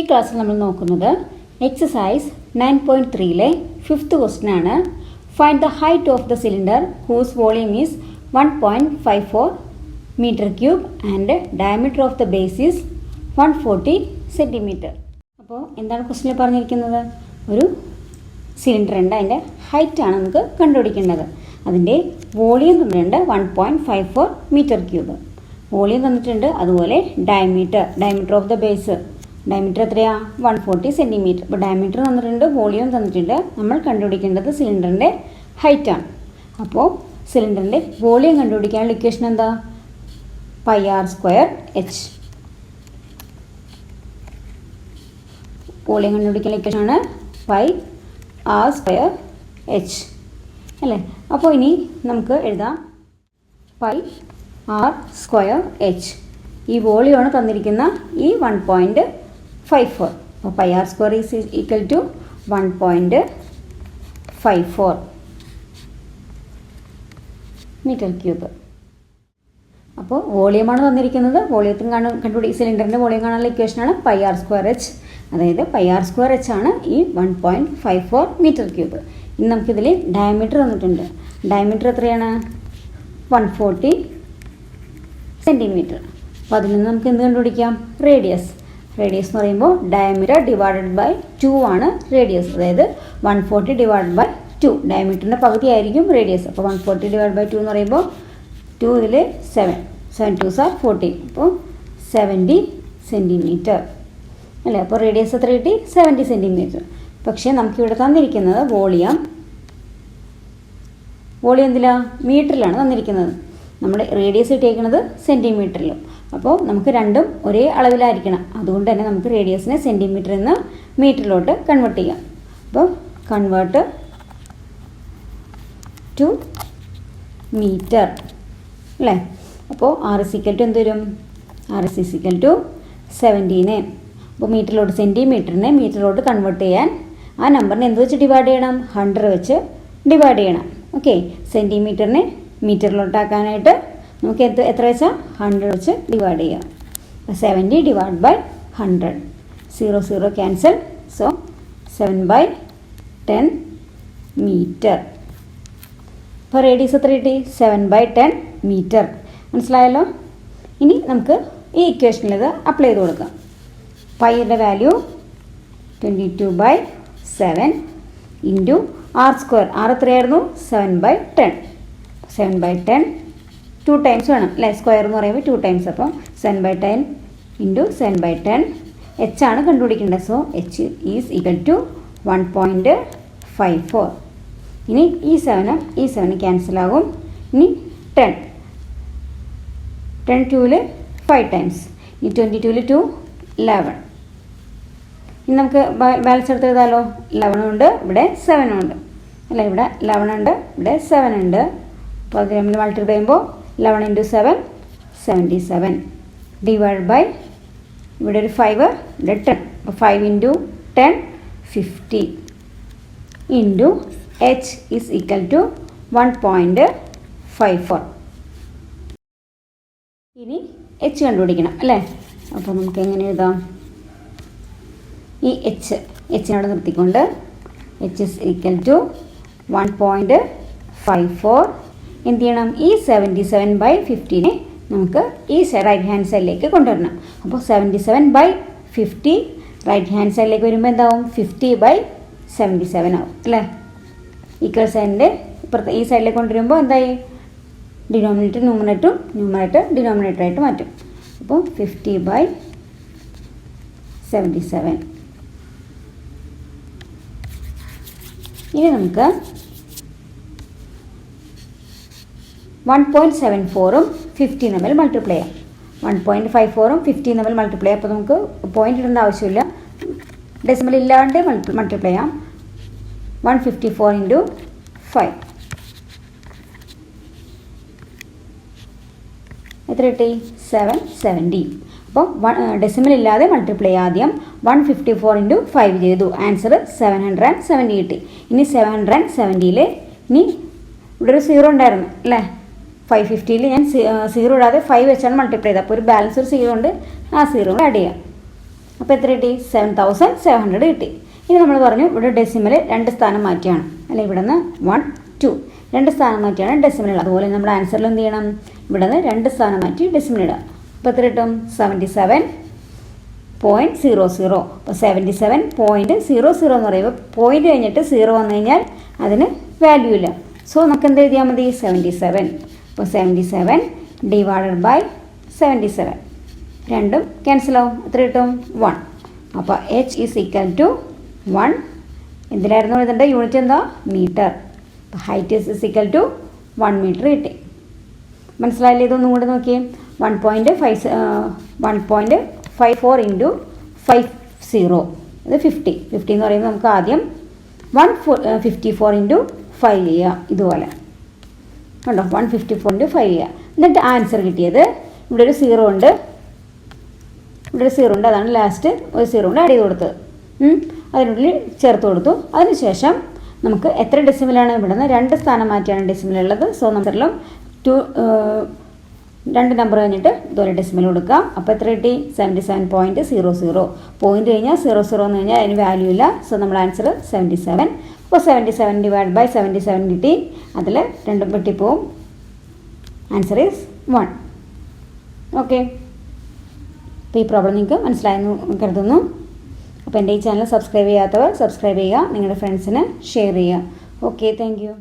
ഈ ക്ലാസ്സിൽ നമ്മൾ നോക്കുന്നത് എക്സസൈസ് 9.3-ലെ 5th ക്വസ്റ്റ്യൻ ആണ്. Find the height of the cylinder whose volume is 1.54 metre cube and diameter of the base is 140 centimetre. അപ്പോൾ എന്താണ് ക്വസ്റ്റ്യനിൽ പറഞ്ഞിരിക്കുന്നത്? ഒരു സിലിണ്ടർ ഉണ്ട്, അതിൻ്റെ ഹൈറ്റാണ് നമുക്ക് കണ്ടുപിടിക്കേണ്ടത്. അതിൻ്റെ വോളിയം തന്നിട്ടുണ്ട് 1.54 മീറ്റർ ക്യൂബ്. വോളിയം തന്നിട്ടുണ്ട്, അതുപോലെ diameter of the base, diameter എത്രയാണ്? 140 സെൻറ്റിമീറ്റർ. അപ്പോൾ ഡയമീറ്റർ തന്നിട്ടുണ്ട്, വോളിയം തന്നിട്ടുണ്ട്. നമ്മൾ കണ്ടുപിടിക്കേണ്ടത് സിലിണ്ടറിൻ്റെ ഹൈറ്റാണ്. അപ്പോൾ സിലിണ്ടറിൻ്റെ വോളിയം കണ്ടുപിടിക്കാനുള്ള ഇക്വേഷൻ എന്താ? πr²h. വോളിയം കണ്ടുപിടിക്കാനുള്ള ഇക്വേഷനാണ് πr²h അല്ലേ? അപ്പോൾ ഇനി നമുക്ക് എഴുതാം πr²h. ഈ വോളിയമാണ് തന്നിരിക്കുന്ന ഈ 1.54. അപ്പോൾ πr² is equal to 1.54 metre cube. അപ്പോൾ വോളിയമാണ് തന്നിരിക്കുന്നത്. വോളിയത്തിന് സിലിണ്ടറിൻ്റെ വോളിയം കാണാനുള്ള ഇക്വേഷനാണ് πr²h. അതായത് πr²h ആണ് ഈ 1.54 മീറ്റർ ക്യൂബ്. ഇനി നമുക്കിതിൽ ഡയമീറ്റർ തന്നിട്ടുണ്ട്. ഡയമീറ്റർ എത്രയാണ്? 140 സെൻറ്റിമീറ്റർ. അപ്പോൾ അതിൽ നിന്ന് നമുക്ക് എന്ത് കണ്ടുപിടിക്കാം? റേഡിയസ് എന്ന് പറയുമ്പോൾ ഡയമീറ്റർ ഡിവൈഡഡ് ബൈ 2 ആണ് റേഡിയസ്. അതായത് 140 ഡിവൈഡഡ് ബൈ 2. ഡയമീറ്ററിൻ്റെ പകുതി ആയിരിക്കും റേഡിയസ്. അപ്പോൾ 140 ഡിവൈഡ് ബൈ 2 എന്ന് പറയുമ്പോൾ 2 ഇതിൽ 7 2s are 14. അപ്പോൾ 70 സെൻറ്റിമീറ്റർ അല്ലേ? അപ്പോൾ റേഡിയസ് എത്ര കിട്ടി? 70 സെൻറ്റിമീറ്റർ. പക്ഷേ നമുക്കിവിടെ തന്നിരിക്കുന്നത് വോളിയം എന്തിലാണ്? മീറ്ററിലാണ് തന്നിരിക്കുന്നത്. നമ്മുടെ റേഡിയസ് ഇട്ടേക്കുന്നത് സെൻറ്റിമീറ്ററിലും. അപ്പോൾ നമുക്ക് രണ്ടും ഒരേ അളവിലായിരിക്കണം. അതുകൊണ്ട് തന്നെ നമുക്ക് റേഡിയസിനെ സെൻറ്റിമീറ്ററിൽ നിന്ന് മീറ്ററിലോട്ട് കൺവേർട്ട് ചെയ്യാം. അപ്പോൾ കൺവേർട്ട് ടു മീറ്റർ അല്ലേ? അപ്പോൾ r = എന്ത് വരും? r = 17. അപ്പോൾ മീറ്ററിലോട്ട് സെൻറ്റിമീറ്ററിനെ മീറ്ററിലോട്ട് കൺവേർട്ട് ചെയ്യാൻ ആ നമ്പറിനെ എന്ത് വെച്ച് ഡിവൈഡ് ചെയ്യണം? 100 വെച്ച് ഡിവൈഡ് ചെയ്യണം. ഓക്കെ, സെൻറ്റിമീറ്ററിനെ മീറ്ററിലോട്ടാക്കാനായിട്ട് നമുക്ക് എത്ര വെച്ചാൽ 100 വെച്ച് ഡിവൈഡ് ചെയ്യാം. 70 divide by 100. 0 cancel. So 7/10 metre. അപ്പോൾ റേഡിയസ് എത്ര കിട്ടി? 7/10 മീറ്റർ. മനസ്സിലായല്ലോ? ഇനി നമുക്ക് ഈ ഇക്വേഷനിൽ ഇത് അപ്ലൈ ചെയ്ത് കൊടുക്കാം. പൈയുടെ വാല്യൂ 22/7 ഇൻറ്റു r². r എത്രയായിരുന്നു? 7/10. 7/10 2 ടൈംസ് വേണം അല്ലേ? സ്ക്വയർ എന്ന് പറയുമ്പോൾ 2 ടൈംസ്. അപ്പോൾ 7/10 ഇൻറ്റു 7/10. h ആണ് കണ്ടുപിടിക്കേണ്ടത്. So h is equal to 1.54. ഇനി ഈ 7 ക്യാൻസലാകും. ഇനി 10 2ൽ 5 ടൈംസ്. ഇനി 22ൽ 2 11. ഇനി നമുക്ക് ബാലൻസ് എടുത്ത് എഴുതാമല്ലോ. 11 ഉണ്ട്, ഇവിടെ 7 ഉണ്ട് അല്ലേ? ഇവിടെ 11 ഉണ്ട്, ഇവിടെ 7 ഉണ്ട്. അപ്പോൾ അത് നമ്മൾ മൾട്ടിപ്ലൈ ചെയ്യുമ്പോൾ 11 ഇൻറ്റു 7 77 ഡിവൈഡ് ബൈ ഇവിടെ ഒരു 5, ഇവിടെ 10. അപ്പോൾ 5 into 10 50 into h is equal to 1.54. ഇനി h കണ്ടുപിടിക്കണം അല്ലേ? അപ്പോൾ നമുക്ക് എങ്ങനെ എഴുതാം? ഈ എച്ചിനോട് നിർത്തിക്കൊണ്ട് h ഈസ് ഈക്വൽ ടു 1.54. എന്ത് ചെയ്യണം? ഈ 77/50നെ നമുക്ക് ഈ റൈറ്റ് ഹാൻഡ് സൈഡിലേക്ക് കൊണ്ടുവരണം. അപ്പോൾ 77/50 റൈറ്റ് ഹാൻഡ് സൈഡിലേക്ക് വരുമ്പോൾ എന്താവും? 50/77 ആവും അല്ലേ? ഈക്വൽ സൈഡിൻ്റെ ഇപ്പുറത്ത് ഈ സൈഡിലേക്ക് കൊണ്ടുവരുമ്പോൾ എന്തായി? ഡിനോമിനേറ്റർ ഡിനോമിനേറ്ററായിട്ട് മാറ്റും. അപ്പോൾ 50/77. ഇനി നമുക്ക് 1.74ഉം 50 തമ്മിൽ മൾട്ടിപ്ലൈ ചെയ്യാം. 1.54ഉം 50 തമ്മിൽ മൾട്ടിപ്ലൈ ചെയ്യാം. അപ്പോൾ നമുക്ക് പോയിന്റ് ഇടേണ്ട ആവശ്യമില്ല, ഡെസിമൽ ഇല്ലാണ്ട് മൾട്ടിപ്ലൈ ചെയ്യാം. 154 ഇൻറ്റു 5 എത്ര കിട്ടി? 770. അപ്പോൾ ഡെസിമൽ ഇല്ലാതെ മൾട്ടിപ്ലൈ ആദ്യം 154 ഇൻറ്റു 5 ചെയ്തു. ആൻസർ 770 കിട്ടി. ഇനി 770ൽ ഇനി ഇവിടെ ഒരു 0 ഉണ്ടായിരുന്നു അല്ലേ? 550ൽ ഞാൻ 0 ഇടാതെ 5 വെച്ചാണ് മൾട്ടിപ്ലൈ ചെയ്തത്. അപ്പോൾ ഒരു ബാലൻസ് ഒരു 0 ഉണ്ട്, ആ 0 ആഡ് ചെയ്യാം. അപ്പോൾ എത്ര കിട്ടി? 7700 കിട്ടി. ഇനി നമ്മൾ പറഞ്ഞു ഇവിടെ ഡെസിമൽ 2 സ്ഥാനം മാറ്റിയാണ് അല്ലെ, ഇവിടെ നിന്ന് 1 2 2 സ്ഥാനം മാറ്റിയാണ് ഡെസിമൽ ഉള്ളത്. അതുപോലെ നമ്മുടെ ആൻസറിൽ എന്ത് ചെയ്യണം? ഇവിടെ നിന്ന് 2 സ്ഥാനം മാറ്റി ഡെസിമൽ ഇടുക. അപ്പോൾ എത്ര കിട്ടും? 77.00. അപ്പോൾ 77.00 എന്ന് പറയുമ്പോൾ പോയിന്റ് കഴിഞ്ഞിട്ട് 0 വന്നു കഴിഞ്ഞാൽ അതിന് വാല്യൂ ഇല്ല. സോ നമുക്ക് എന്ത് എഴുതിയാൽ മതി? 77. അപ്പോൾ 77 ഡിവൈഡഡ് ബൈ 77 രണ്ടും ക്യാൻസലാവും. എത്ര കിട്ടും? 1. അപ്പോൾ H ഈസ് ഈക്വൽ ടു 1. എന്തിനായിരുന്നു എഴുതേണ്ട? യൂണിറ്റ് എന്താ? മീറ്റർ. അപ്പോൾ height is equal to 1 metre കിട്ടി. മനസ്സിലായില്ലേ? ഇതൊന്നും കൂടെ നോക്കിയേ. 1.54 ഇൻറ്റു 50 ഇത് 50 എന്ന് പറയുമ്പോൾ നമുക്ക് ആദ്യം 154 ഇൻറ്റു 5 ചെയ്യുക. ഇതുപോലെ കണ്ടോ? 154 ഇൻറ്റു 5 ചെയ്യുക. എന്നിട്ട് ആൻസർ കിട്ടിയത് ഇവിടെ ഒരു 0 ഉണ്ട്, ഇവിടെ ഒരു 0 ഉണ്ട്. അതാണ് ലാസ്റ്റ് ഒരു 0 കൊണ്ട് ആഡ് ചെയ്ത് കൊടുത്തത്. അതിനുള്ളിൽ ചേർത്ത് കൊടുത്തു. അതിനുശേഷം നമുക്ക് എത്ര ഡെസിമലാണ്? ഇവിടെ നിന്ന് 2 സ്ഥാനം മാറ്റിയാണ് ഡെസിമൽ ഉള്ളത്. സോ നമ്പറിലും 2 നമ്പർ കഴിഞ്ഞിട്ട് ഇതുപോലെ ഡെസിമൽ കൊടുക്കാം. അപ്പോൾ എത്ര കിട്ടി? 77.00. പോയിന്റ് കഴിഞ്ഞാൽ 00 എന്ന് കഴിഞ്ഞാൽ അതിന് വാല്യൂ ഇല്ല. സോ നമ്മുടെ ആൻസർ 77. അപ്പോൾ 77 ഡിവൈഡ് ബൈ 77 കിട്ടി. അതിൽ 2 വെട്ടിപ്പോവും. Answer is 1. ഓക്കെ. അപ്പോൾ ഈ പ്രോബ്ലം നിങ്ങൾക്ക് മനസ്സിലായെന്ന് കരുതുന്നു. അപ്പോൾ എൻ്റെ ഈ ചാനൽ സബ്സ്ക്രൈബ് ചെയ്യാത്തവർ സബ്സ്ക്രൈബ് ചെയ്യുക, നിങ്ങളുടെ ഫ്രണ്ട്സിന് ഷെയർ ചെയ്യുക. Okay, thank you.